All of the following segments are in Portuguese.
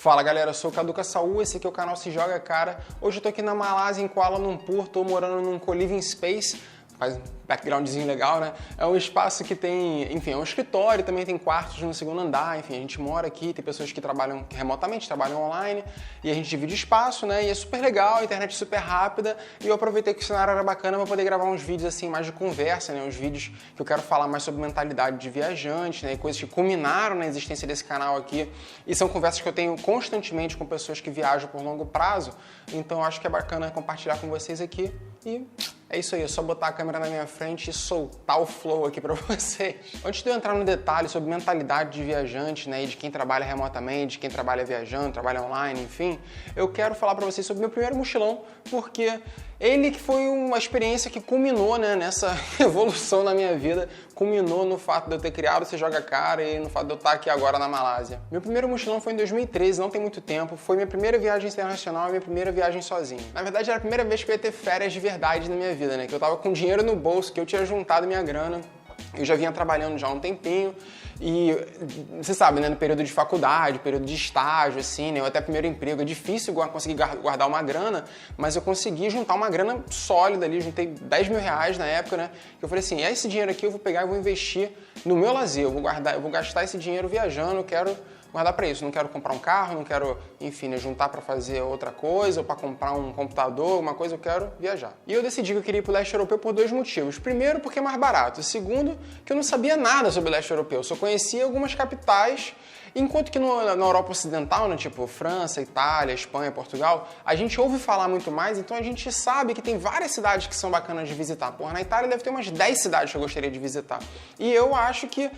Fala galera, eu sou o Caduca Saúl, esse aqui é o canal Se Joga Cara. Hoje eu tô aqui na Malásia, em Kuala Lumpur, tô morando num co-living space, faz um backgroundzinho legal, né? É um espaço que tem, enfim, é um escritório, também tem quartos no segundo andar, enfim, a gente mora aqui, tem pessoas que trabalham remotamente, trabalham online, e a gente divide espaço, né? E é super legal, a internet é super rápida, e eu aproveitei que o cenário era bacana para poder gravar uns vídeos assim, mais de conversa, né? Uns vídeos que eu quero falar mais sobre mentalidade de viajante, né? E coisas que culminaram na existência desse canal aqui, e são conversas que eu tenho constantemente com pessoas que viajam por longo prazo, então eu acho que é bacana compartilhar com vocês aqui, e é isso aí, é só botar a câmera na minha frente e soltar o flow aqui pra vocês. Antes de eu entrar no detalhe sobre mentalidade de viajante, né, e de quem trabalha remotamente, de quem trabalha viajando, trabalha online, enfim, eu quero falar pra vocês sobre meu primeiro mochilão, porque ele que foi uma experiência que culminou, né, nessa evolução na minha vida, culminou no fato de eu ter criado o Se Joga Cara e no fato de eu estar aqui agora na Malásia. Meu primeiro mochilão foi em 2013, não tem muito tempo, foi minha primeira viagem internacional e minha primeira viagem sozinho. Na verdade, era a primeira vez que eu ia ter férias de verdade na minha vida, né, que eu tava com dinheiro no bolso, que eu tinha juntado minha grana. Eu já vinha trabalhando já há um tempinho e você sabe, né, no período de faculdade, período de estágio, assim, né, ou até primeiro emprego, é difícil conseguir guardar uma grana, mas eu consegui juntar uma grana sólida ali, juntei 10 mil reais na época, né, que eu falei assim, esse dinheiro aqui eu vou pegar e vou investir no meu lazer, eu vou gastar esse dinheiro viajando, eu quero guardar para isso, não quero comprar um carro, não quero, enfim, né, juntar para fazer outra coisa, ou para comprar um computador, uma coisa, eu quero viajar. E eu decidi que eu queria ir pro leste europeu por dois motivos. Primeiro, porque é mais barato. Segundo, que eu não sabia nada sobre o leste europeu, só conhecia algumas capitais, enquanto que na Europa Ocidental, né, tipo França, Itália, Espanha, Portugal, a gente ouve falar muito mais, então a gente sabe que tem várias cidades que são bacanas de visitar. Porra, na Itália deve ter umas 10 cidades que eu gostaria de visitar. E eu acho que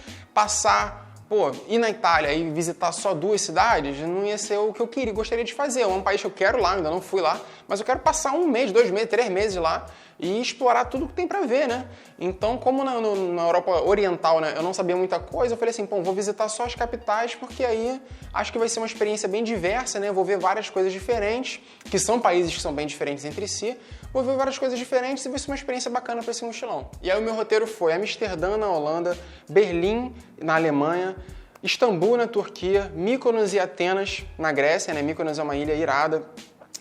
ir na Itália e visitar só 2 cidades não ia ser o que eu gostaria de fazer. É um país que eu quero lá, ainda não fui lá, mas eu quero passar 1 mês, 2 meses, 3 meses lá e explorar tudo que tem pra ver, né? Então, como na Europa Oriental, né, eu não sabia muita coisa, eu falei assim, vou visitar só as capitais, porque aí acho que vai ser uma experiência bem diversa, né? Vou ver várias coisas diferentes, que são países que são bem diferentes entre si, vou ver várias coisas diferentes e vai ser uma experiência bacana para esse mochilão. E aí o meu roteiro foi Amsterdã, na Holanda, Berlim, na Alemanha, Istambul, na Turquia, Mykonos e Atenas, na Grécia, né? Mykonos é uma ilha irada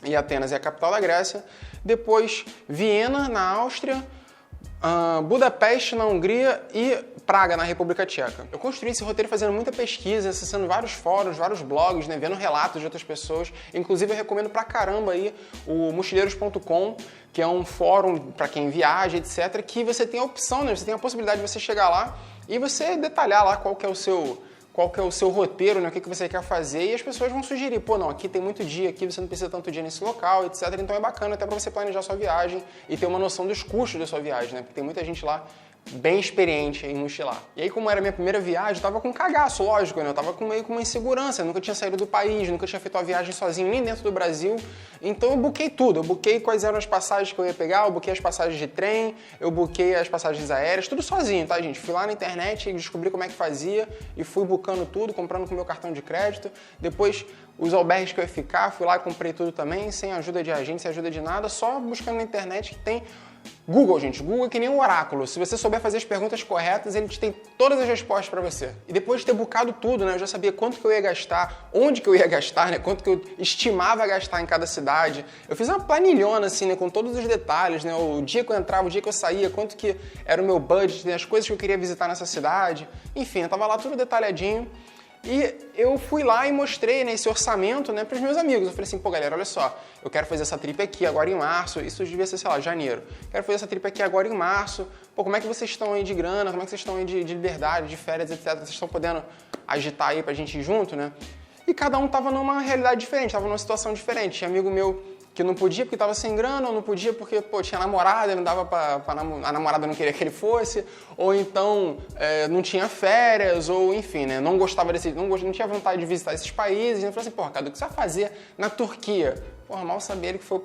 e Atenas é a capital da Grécia. Depois, Viena, na Áustria, Budapeste, na Hungria e Praga, na República Tcheca. Eu construí esse roteiro fazendo muita pesquisa, acessando vários fóruns, vários blogs, né, vendo relatos de outras pessoas. Inclusive, eu recomendo pra caramba aí o mochileiros.com, que é um fórum para quem viaja, etc., que você tem a opção, né, você tem a possibilidade de você chegar lá e você detalhar lá qual que é o seu roteiro, né? O que você quer fazer, e as pessoas vão sugerir, não, aqui tem muito dia, aqui você não precisa tanto dia nesse local, etc. Então é bacana até para você planejar sua viagem e ter uma noção dos custos da sua viagem, né? Porque tem muita gente lá bem experiente em mochilar. E aí, como era a minha primeira viagem, eu tava com cagaço, lógico, né? Eu tava meio com uma insegurança, eu nunca tinha saído do país, nunca tinha feito uma viagem sozinho, nem dentro do Brasil. Então eu buquei tudo, eu buquei quais eram as passagens que eu ia pegar, eu buquei as passagens de trem, eu buquei as passagens aéreas, tudo sozinho, tá, gente? Fui lá na internet e descobri como é que fazia e fui bucando tudo, comprando com meu cartão de crédito. Depois, os albergues que eu ia ficar, fui lá e comprei tudo também, sem ajuda de agente, sem ajuda de nada, só buscando na internet que tem Google, gente. Google é que nem um oráculo. Se você souber fazer as perguntas corretas, ele te tem todas as respostas para você. E depois de ter bucado tudo, né, eu já sabia quanto que eu ia gastar, onde que eu ia gastar, né, quanto que eu estimava gastar em cada cidade. Eu fiz uma planilhona, assim, né, com todos os detalhes, né, o dia que eu entrava, o dia que eu saía, quanto que era o meu budget, né, as coisas que eu queria visitar nessa cidade. Enfim, eu tava lá tudo detalhadinho. E eu fui lá e mostrei, né, esse orçamento, né, para os meus amigos. Eu falei assim, galera, olha só, eu quero fazer essa trip aqui agora em março, isso devia ser, sei lá, janeiro. Quero fazer essa trip aqui agora em março. Como é que vocês estão aí de grana? Como é que vocês estão aí de liberdade, de férias, etc? Vocês estão podendo agitar aí pra gente ir junto, né? E cada um tava numa realidade diferente, tava numa situação diferente. Tinha amigo meu que não podia porque estava sem grana, ou não podia porque tinha namorada, não dava a namorada não queria que ele fosse, ou então não tinha férias, ou enfim, né, não gostava não tinha vontade de visitar esses países. Eu falei assim, Cadu, o que você vai fazer na Turquia? Mal sabia ele que foi o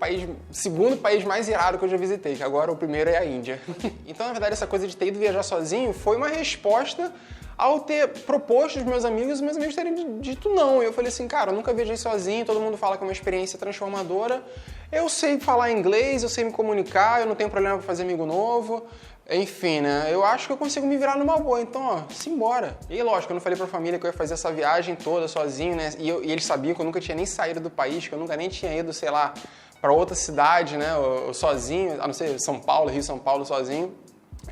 segundo país mais irado que eu já visitei, que agora o primeiro é a Índia. Então, na verdade, essa coisa de ter ido viajar sozinho foi uma resposta ao ter proposto aos meus amigos terem dito não. E eu falei assim, cara, eu nunca viajei sozinho, todo mundo fala que é uma experiência transformadora. Eu sei falar inglês, eu sei me comunicar, eu não tenho problema para fazer amigo novo. Enfim, né? Eu acho que eu consigo me virar numa boa, então, ó, simbora. E lógico, eu não falei pra família que eu ia fazer essa viagem toda sozinho, né? E eles sabiam que eu nunca tinha nem saído do país, que eu nunca nem tinha ido, sei lá, pra outra cidade, né? Eu sozinho, a não ser São Paulo, Rio, São Paulo, sozinho.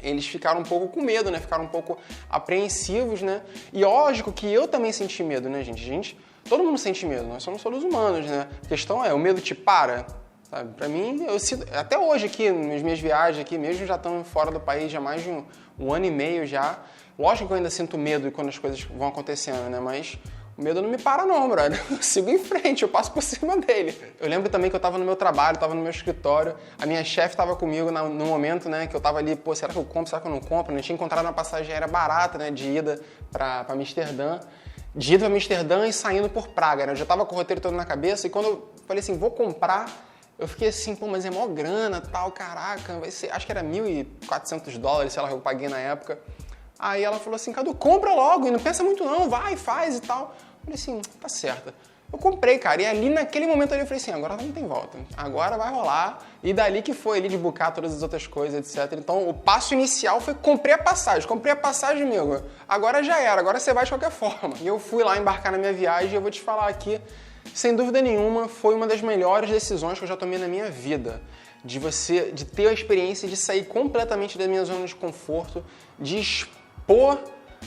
Eles ficaram um pouco com medo, né? Ficaram um pouco apreensivos, né? E lógico que eu também senti medo, né, gente? Todo mundo sente medo, nós somos todos humanos, né? A questão é, o medo te para? Sabe? Pra mim, até hoje aqui, nas minhas viagens aqui, mesmo já estando fora do país já mais de um ano e meio já, lógico que eu ainda sinto medo quando as coisas vão acontecendo, né? Mas o medo não me para não, brother. Eu sigo em frente, eu passo por cima dele. Eu lembro também que eu tava no meu trabalho, tava no meu escritório, a minha chefe tava comigo no momento, né, que eu tava ali, pô, será que eu compro, será que eu não compro? Eu tinha encontrado uma passagem aérea barata, né, de ida pra Amsterdã. De ida pra Amsterdã e saindo por Praga, né? Eu já tava com o roteiro todo na cabeça e quando eu falei assim, vou comprar, eu fiquei assim, pô, mas é mó grana, tal, caraca, vai ser, acho que era $1.400, sei lá, que eu paguei na época. Aí ela falou assim, Cadu, compra logo e não pensa muito não, vai, faz e tal. Eu falei assim, tá certo. Eu comprei, cara, e ali naquele momento ali eu falei assim, agora não tem volta, agora vai rolar. E dali que foi ali de bucar todas as outras coisas, etc. Então o passo inicial foi comprei a passagem, amigo. Agora já era, agora você vai de qualquer forma. E eu fui lá embarcar na minha viagem e eu vou te falar aqui, sem dúvida nenhuma, foi uma das melhores decisões que eu já tomei na minha vida. De ter a experiência de sair completamente da minha zona de conforto, de expor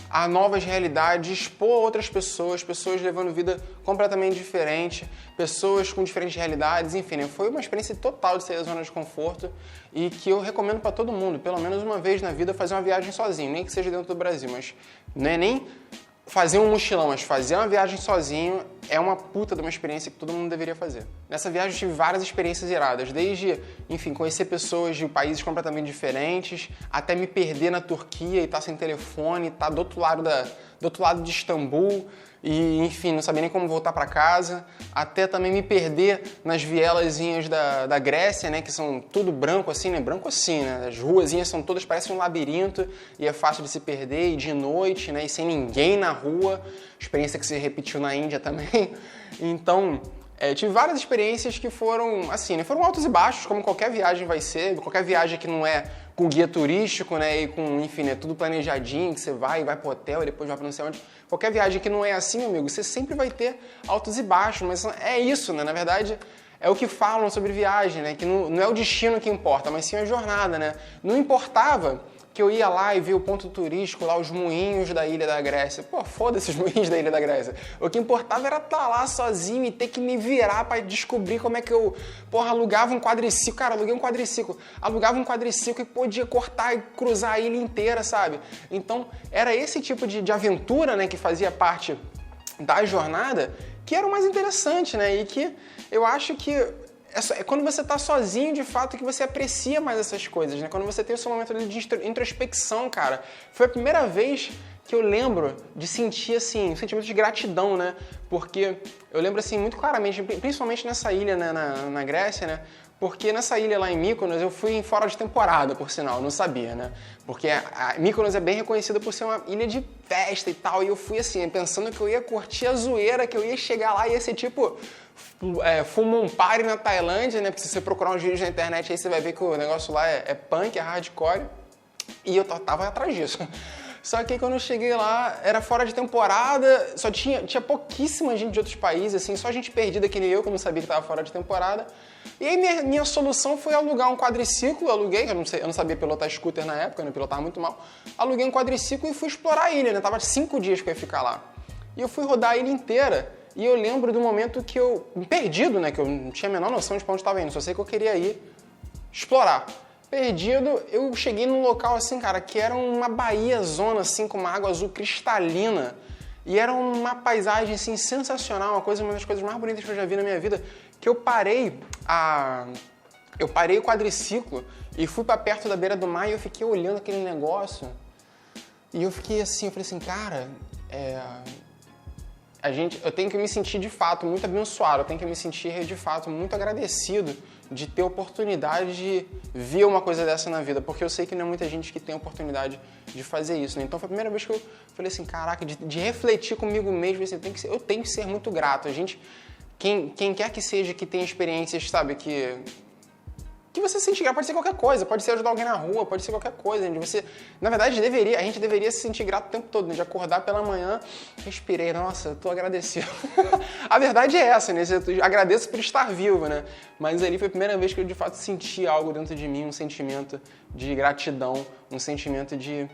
a novas realidades, expor a outras pessoas levando vida completamente diferente, pessoas com diferentes realidades, enfim, né? Foi uma experiência total de sair da zona de conforto e que eu recomendo para todo mundo, pelo menos uma vez na vida, fazer uma viagem sozinho, nem que seja dentro do Brasil, mas não é nem fazer um mochilão, mas fazer uma viagem sozinho é uma puta de uma experiência que todo mundo deveria fazer. Nessa viagem eu tive várias experiências iradas, desde, enfim, conhecer pessoas de países completamente diferentes, até me perder na Turquia e estar sem telefone, estar do outro lado de Istambul e, enfim, não sabia nem como voltar para casa, até também me perder nas vielazinhas da Grécia, né, que são tudo branco assim, né, as ruazinhas são todas, parecem um labirinto e é fácil de se perder, e de noite, né, e sem ninguém na rua, experiência que se repetiu na Índia também. Então, tive várias experiências que foram, assim, né, foram altos e baixos, como qualquer viagem vai ser, qualquer viagem que não é com guia turístico, né, e com, enfim, né, tudo planejadinho, que você vai pro hotel e depois vai pra não sei onde. Qualquer viagem que não é assim, amigo, você sempre vai ter altos e baixos, mas é isso, né, na verdade é o que falam sobre viagem, né, que não é o destino que importa, mas sim a jornada, né. Não importava que eu ia lá e via o ponto turístico, lá os moinhos da Ilha da Grécia. Pô, foda-se os moinhos da Ilha da Grécia. O que importava era estar lá sozinho e ter que me virar pra descobrir como é que eu, alugava um quadriciclo. Cara, aluguei um quadriciclo. Alugava um quadriciclo e podia cortar e cruzar a ilha inteira, sabe? Então, era esse tipo de aventura, né, que fazia parte da jornada, que era o mais interessante, né? E que eu acho que é quando você está sozinho, de fato, que você aprecia mais essas coisas, né? Quando você tem o seu momento de introspecção, cara. Foi a primeira vez que eu lembro de sentir, assim, um sentimento de gratidão, né? Porque eu lembro, assim, muito claramente, principalmente nessa ilha, né, na Grécia, né? Porque nessa ilha lá em Mykonos, eu fui fora de temporada, por sinal, não sabia, né? Porque a Mykonos é bem reconhecida por ser uma ilha de festa e tal, e eu fui assim, pensando que eu ia curtir a zoeira, que eu ia chegar lá e ia ser tipo full moon party na Tailândia, né? Porque se você procurar uns vídeos na internet aí, você vai ver que o negócio lá é punk, é hardcore, e eu tava atrás disso. Só que quando eu cheguei lá, era fora de temporada, só tinha pouquíssima gente de outros países, assim, só gente perdida que nem eu, que não sabia que estava fora de temporada. E aí minha solução foi alugar um quadriciclo, aluguei, eu não sabia pilotar scooter na época, né, pilotava muito mal. Aluguei um quadriciclo e fui explorar a ilha, né, tava 5 dias que eu ia ficar lá. E eu fui rodar a ilha inteira, e eu lembro do momento que eu, perdido, né, que eu não tinha a menor noção de pra onde estava indo, só sei que eu queria ir explorar. Perdido, eu cheguei num local assim, cara, que era uma baía zona, assim, com uma água azul cristalina. E era uma paisagem, assim, sensacional, uma das coisas mais bonitas que eu já vi na minha vida, que eu parei o quadriciclo e fui pra perto da beira do mar e eu fiquei olhando aquele negócio. E eu fiquei assim, eu falei assim, cara, eu tenho que me sentir, de fato, muito abençoado, eu tenho que me sentir, de fato, muito agradecido de ter a oportunidade de ver uma coisa dessa na vida, porque eu sei que não é muita gente que tem a oportunidade de fazer isso, né? Então foi a primeira vez que eu falei assim, caraca, de refletir comigo mesmo, assim, eu tenho que ser muito grato. A gente, quem quer que seja que tenha experiências, sabe, que que você se sentir grato, pode ser qualquer coisa, pode ser ajudar alguém na rua, pode ser qualquer coisa, né? Na verdade, a gente deveria se sentir grato o tempo todo, né? De acordar pela manhã, respirei, nossa, eu tô agradecido. A verdade é essa, né? Eu agradeço por estar vivo, né? Mas ali foi a primeira vez que eu, de fato, senti algo dentro de mim, um sentimento de gratidão, um sentimento de...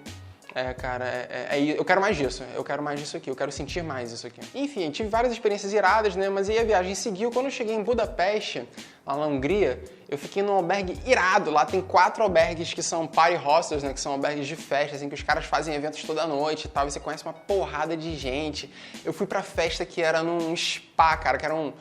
eu quero mais disso, eu quero mais disso aqui, eu quero sentir mais isso aqui. Enfim, tive várias experiências iradas, né, mas aí a viagem seguiu. Quando eu cheguei em Budapeste, lá na Hungria, eu fiquei num albergue irado. Lá tem 4 albergues que são party hostels, né, que são albergues de festa, assim, que os caras fazem eventos toda noite e tal, e você conhece uma porrada de gente. Eu fui pra festa que era num spa, cara, que era um...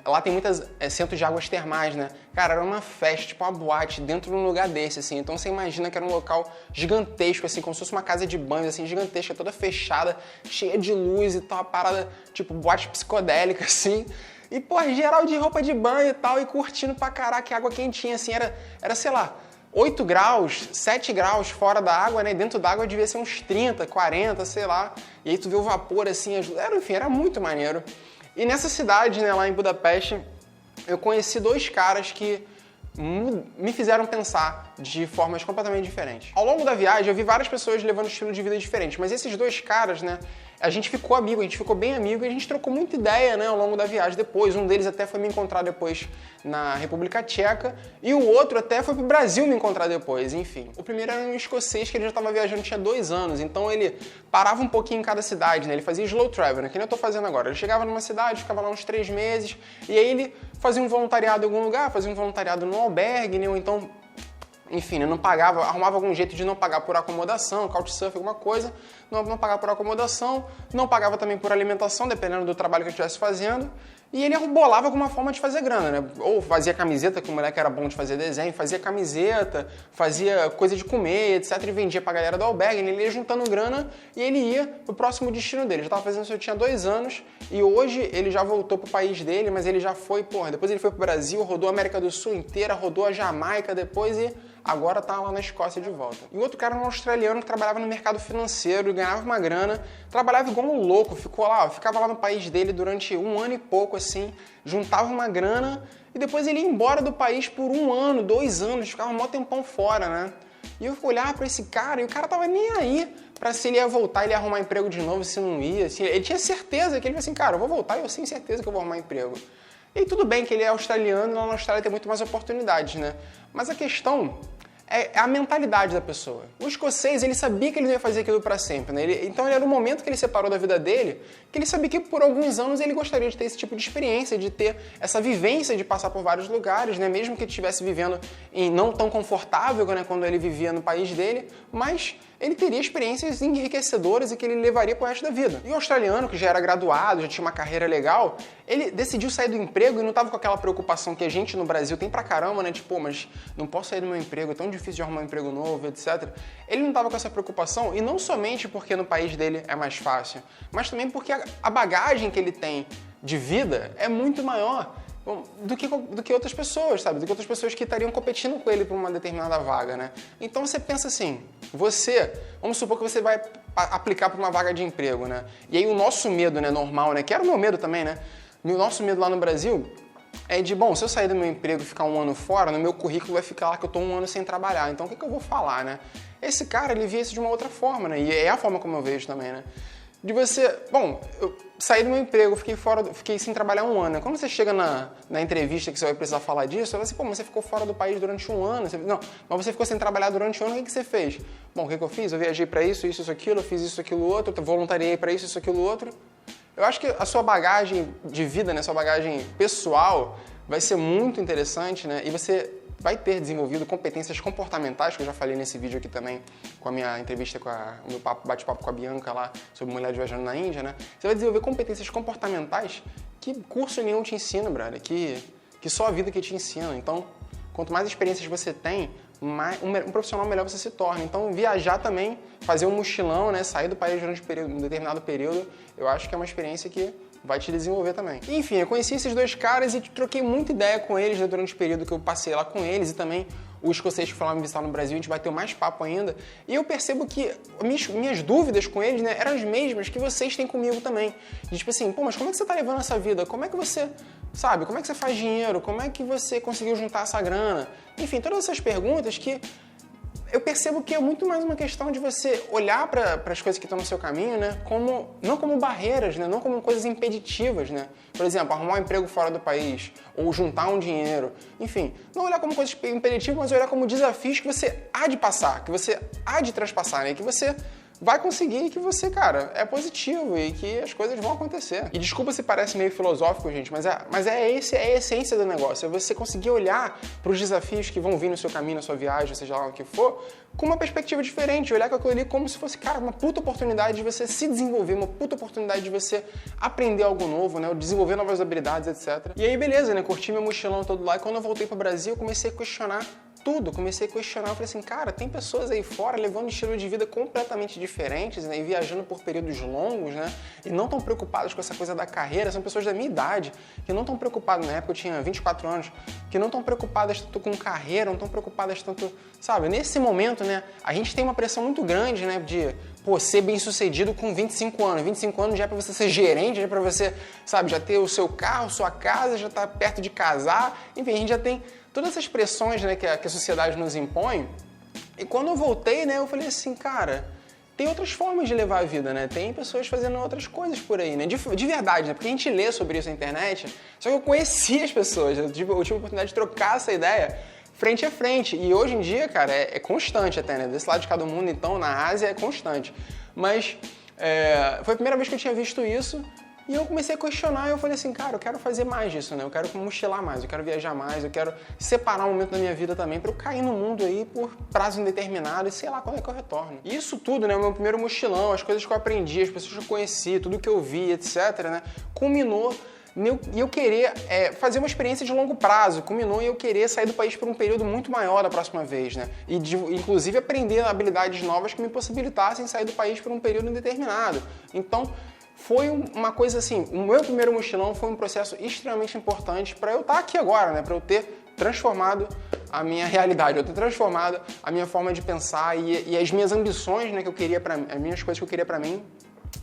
Lá tem muitos centros de águas termais, né? Cara, era uma festa, tipo uma boate, dentro de um lugar desse, assim. Então você imagina que era um local gigantesco, assim, como se fosse uma casa de banho, assim, gigantesca, toda fechada, cheia de luz e tal, uma parada, tipo, boate psicodélica, assim. E, pô, geral de roupa de banho e tal, e curtindo pra caraca, água quentinha, assim, era, sei lá, 8 graus, 7 graus fora da água, né? Dentro da água devia ser uns 30, 40, sei lá. E aí tu vê o vapor, assim, enfim, era muito maneiro. E nessa cidade, né, lá em Budapeste, eu conheci 2 caras que me fizeram pensar de formas completamente diferentes. Ao longo da viagem, eu vi várias pessoas levando estilo de vida diferentes, mas esses 2 caras, né, a gente ficou amigo, a gente ficou bem amigo e a gente trocou muita ideia, né, ao longo da viagem depois. Um deles até foi me encontrar depois na República Tcheca e o outro até foi pro Brasil me encontrar depois, enfim. O primeiro era um escocês que ele já estava viajando, tinha 2 anos, então ele parava um pouquinho em cada cidade, né, ele fazia slow travel, né, que nem eu tô fazendo agora. Ele chegava numa cidade, ficava lá uns 3 meses e aí ele fazia um voluntariado em algum lugar, fazia um voluntariado num albergue, né, ou então... Enfim, não pagava, arrumava algum jeito de não pagar por acomodação, couchsurfing, alguma coisa, não pagava por acomodação, não pagava também por alimentação, dependendo do trabalho que eu estivesse fazendo, e ele bolava alguma forma de fazer grana, né? Ou fazia camiseta, que o moleque era bom de fazer desenho, fazia camiseta, fazia coisa de comer, etc, e vendia pra galera do albergue, ele ia juntando grana e ele ia pro próximo destino dele. Já tava fazendo isso, eu tinha 2 anos, e hoje ele já voltou pro país dele, mas ele já foi, depois ele foi pro Brasil, rodou a América do Sul inteira, rodou a Jamaica depois e... agora tá lá na Escócia de volta. E o outro cara era um australiano que trabalhava no mercado financeiro, ganhava uma grana, trabalhava igual um louco, ficava lá no país dele durante 1 ano e pouco, assim, juntava uma grana e depois ele ia embora do país por 1 ano, 2 anos, ficava um mó tempão fora, né? E eu olhava pra esse cara e o cara tava nem aí pra se ele ia voltar, ele ia arrumar emprego de novo, se não ia. Assim, ele tinha certeza que ele ia assim, cara, eu vou voltar e eu tenho certeza que eu vou arrumar emprego. E tudo bem que ele é australiano e lá na Austrália tem muito mais oportunidades, né? Mas a questão é a mentalidade da pessoa. O escocês, ele sabia que ele não ia fazer aquilo para sempre, né? Então ele era o momento que ele separou da vida dele, que ele sabia que por alguns anos ele gostaria de ter esse tipo de experiência, de ter essa vivência de passar por vários lugares, né? Mesmo que ele estivesse vivendo em não tão confortável, né? Quando ele vivia no país dele, mas ele teria experiências enriquecedoras e que ele levaria pro resto da vida. E o australiano, que já era graduado, já tinha uma carreira legal, ele decidiu sair do emprego e não tava com aquela preocupação que a gente no Brasil tem pra caramba, né? Tipo, mas não posso sair do meu emprego, é tão difícil de arrumar um emprego novo, etc. Ele não tava com essa preocupação, e não somente porque no país dele é mais fácil, mas também porque a bagagem que ele tem de vida é muito maior do que outras pessoas, sabe? Do que outras pessoas que estariam competindo com ele por uma determinada vaga, né? Então você pensa assim, vamos supor que você vai aplicar para uma vaga de emprego, né? E aí o nosso medo, né, normal, né, que era o meu medo também, né? O nosso medo lá no Brasil é de, bom, se eu sair do meu emprego e ficar 1 ano fora, no meu currículo vai ficar lá que eu tô 1 ano sem trabalhar, então o que eu vou falar, né? Esse cara, ele via isso de uma outra forma, né? E é a forma como eu vejo também, né? De você, bom, eu saí do meu emprego, fiquei sem trabalhar 1 ano. Quando você chega na entrevista que você vai precisar falar disso, você vai assim, pô, mas você ficou fora do país durante 1 ano. Não, mas você ficou sem trabalhar durante 1 ano, o que você fez? Bom, o que eu fiz? Eu viajei para isso, aquilo, eu fiz isso, aquilo, outro, eu voluntariei para isso, aquilo, outro. Eu acho que a sua bagagem de vida, né, sua bagagem pessoal vai ser muito interessante, né, e você vai ter desenvolvido competências comportamentais, que eu já falei nesse vídeo aqui também, com a minha entrevista, o meu bate-papo com a Bianca lá, sobre mulheres viajando na Índia, né? Você vai desenvolver competências comportamentais que curso nenhum te ensina, brother, que só a vida que te ensina. Então, quanto mais experiências você tem, um profissional melhor você se torna. Então, viajar também, fazer um mochilão, né? Sair do país durante um determinado período, eu acho que é uma experiência que vai te desenvolver também. Enfim, eu conheci esses 2 caras e troquei muita ideia com eles, né, durante o período que eu passei lá com eles, e também o escocês que foi lá me visitar no Brasil, a gente bateu mais papo ainda, e eu percebo que minhas dúvidas com eles, né, eram as mesmas que vocês têm comigo também. De tipo assim, pô, mas como é que você tá levando essa vida? Como é que você, sabe, como é que você faz dinheiro? Como é que você conseguiu juntar essa grana? Enfim, todas essas perguntas que eu percebo que é muito mais uma questão de você olhar para as coisas que estão no seu caminho, né, não como barreiras, né, não como coisas impeditivas, né. Por exemplo, arrumar um emprego fora do país, ou juntar um dinheiro, enfim, não olhar como coisas impeditivas, mas olhar como desafios que você há de passar, que você há de transpassar, né, que você vai conseguir, que você, cara, é positivo e que as coisas vão acontecer. E desculpa se parece meio filosófico, gente, mas é a essência do negócio. É você conseguir olhar para os desafios que vão vir no seu caminho, na sua viagem, seja lá o que for, com uma perspectiva diferente. Olhar com aquilo ali como se fosse, cara, uma puta oportunidade de você se desenvolver, uma puta oportunidade de você aprender algo novo, né? Desenvolver novas habilidades, etc. E aí, beleza, né? Curti meu mochilão todo lá. E quando eu voltei para o Brasil, eu comecei a questionar tudo, comecei a questionar, eu falei assim, cara, tem pessoas aí fora levando um estilo de vida completamente diferentes, né, e viajando por períodos longos, né, e não estão preocupados com essa coisa da carreira, são pessoas da minha idade, que não estão preocupadas, na época eu tinha 24 anos, que não estão preocupadas tanto com carreira, não estão preocupadas tanto, sabe, nesse momento, né, a gente tem uma pressão muito grande, né, de, pô, ser bem-sucedido com 25 anos, 25 anos já é pra você ser gerente, já é pra você, sabe, já ter o seu carro, sua casa, já tá perto de casar, enfim, a gente já tem todas essas pressões, né, que a sociedade nos impõe. E quando eu voltei, né, eu falei assim, cara, tem outras formas de levar a vida, né? Tem pessoas fazendo outras coisas por aí, né? De verdade, né? Porque a gente lê sobre isso na internet, só que eu conheci as pessoas, eu tive a oportunidade de trocar essa ideia frente a frente. E hoje em dia, cara, é constante até, né? Desse lado de cada mundo, então, na Ásia é constante. Mas foi a primeira vez que eu tinha visto isso. E eu comecei a questionar e eu falei assim, cara, eu quero fazer mais disso, né? Eu quero mochilar mais, eu quero viajar mais, eu quero separar um momento da minha vida também para eu cair no mundo aí por prazo indeterminado e sei lá quando é que eu retorno. E isso tudo, né? O meu primeiro mochilão, as coisas que eu aprendi, as pessoas que eu conheci, tudo que eu vi, etc, né? Culminou e eu querer fazer uma experiência de longo prazo, culminou em eu querer sair do país por um período muito maior da próxima vez, né? E inclusive aprender habilidades novas que me possibilitassem sair do país por um período indeterminado. Então, foi uma coisa assim, o meu primeiro mochilão foi um processo extremamente importante para eu estar aqui agora, né? Para eu ter transformado a minha realidade, eu ter transformado a minha forma de pensar e as minhas ambições, né, que eu queria para as minhas coisas que eu queria para mim,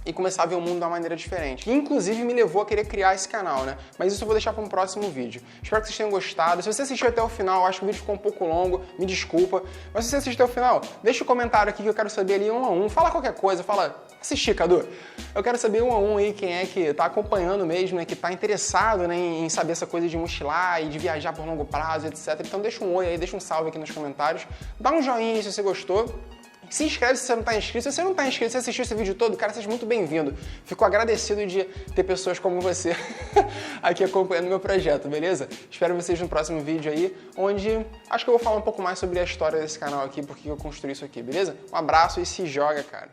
e começar a ver o mundo de uma maneira diferente. E, inclusive, me levou a querer criar esse canal, né? Mas isso eu vou deixar para um próximo vídeo. Espero que vocês tenham gostado. Se você assistiu até o final, acho que o vídeo ficou um pouco longo, me desculpa. Mas se você assistiu até o final, deixa um comentário aqui que eu quero saber ali um a um. Fala qualquer coisa, fala, assisti, Cadu. Eu quero saber um a um aí quem é que tá acompanhando mesmo, né? Que tá interessado, né, em saber essa coisa de mochilar e de viajar por longo prazo, etc. Então deixa um oi aí, deixa um salve aqui nos comentários. Dá um joinha aí se você gostou. Se inscreve se você não está inscrito. Se você não está inscrito, se você assistiu esse vídeo todo, cara, seja muito bem-vindo. Fico agradecido de ter pessoas como você aqui acompanhando meu projeto, beleza? Espero vocês no próximo vídeo aí, onde acho que eu vou falar um pouco mais sobre a história desse canal aqui, porque eu construí isso aqui, beleza? Um abraço e se joga, cara.